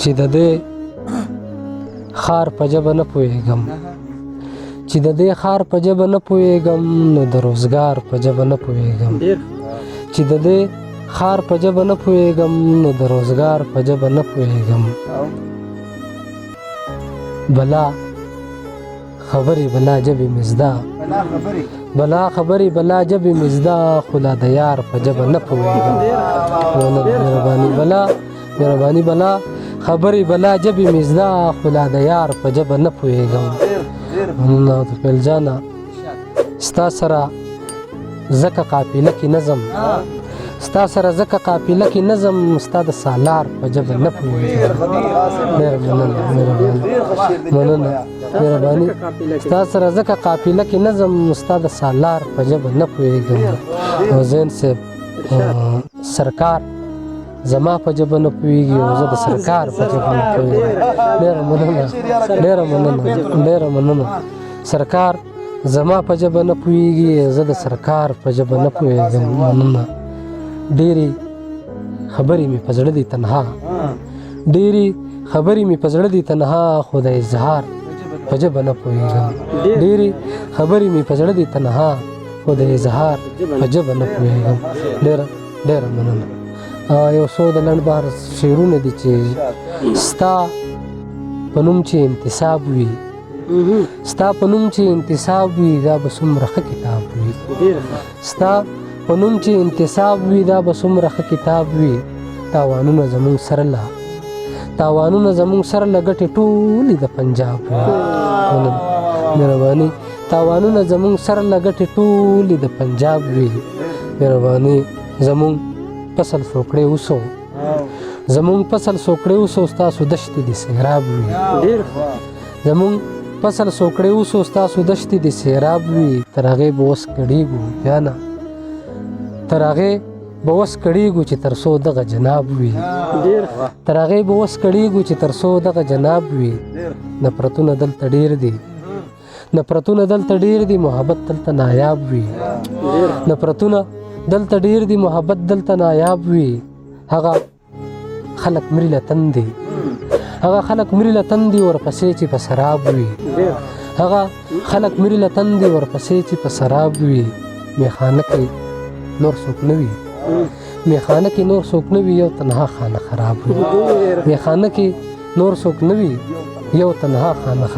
چې د دې خار په ژبه نه پوهېږم چې د دې خار په ژبه نه پوهېږم نو د روزګار په ژبه نه پوهېږم چې د دې خار په ژبه نه پوهېږم نو د روزګار په ژبه نه پوهېږم بلا خبرې بلا ژبې مې زده بلا خبرې بلا ژبې مې زده خو لا د یار په ژبه نه پوهېږم مهرباني بلا خبرې بلا ژبې مې زده خو لا د یار په ژبه نه پوهېږم مننه توفیل جانه ستا سره ځکه قافله کې نظم ستا سره ځکه قافله کې نظم ستا د سالار په ژبه نه پوهېږم مننه مهرباني ستا سره ځکه قافله کې نظم ستا د سالار په ژبه نه پوهېږم او زین صاحب سرکار زما په ژبه نه پوهېږي او زه د سرکار په ژبه نه پوهېږم ډېره مننه سرکار زما په ژبه نه پوهېږي زه د سرکار په ژبه نه پوهېږم مننه ډېرې خبرې مې په زړه دي تنها ډېرې خبرې مې په زړه دي تنها خو د اظهار په ژبه نه پوهېږم ډېرې خبرې مې په زړه دي تنها خو د اظهار په ژبه نه پوهېږم ډېره مننه یو څو د لنډ بهر شعرونه دي چې ستا په نوم چې انتصاب وي ستا په نوم چې انتصاب وي دا به څومره ښه کتاب وي ستا په نوم چې انتصاب وي دا به څومره ښه کتاب وي تاوانونه زموږ سره له ګټې ټولې د پنجاب وي مهرباني تاوانونه زموږ سره له ګټې ټولې د پنجاب وي مهرباني زموږ فصل سوکړې اوسو ستاسو دشتې د سیراب وي زموږ فصل سوکړې اوسو ستاسو دشتې د سیراب وي تر هغې به اوس کړېږو بیانه تر هغې به اوس کړېږو چې تر څو دغه جناب وي تر هغې به اوس کړېږو چې تر څو دغه جناب وي نفرتونه دلته ډېر دي محبت دلته نایاب وي نفرتونه دلته ډېر دي محبت دلته نایاب وي هغه خلک مري له تندې ورپسې چې په سراب وي هغه خلک مري له تندې ورپسې چې په سراب وي میخانه کې نور څوک نه وي یو تنها خانه خراب وي میخانه کې نور څوک نه وي یو تنها خانه خراب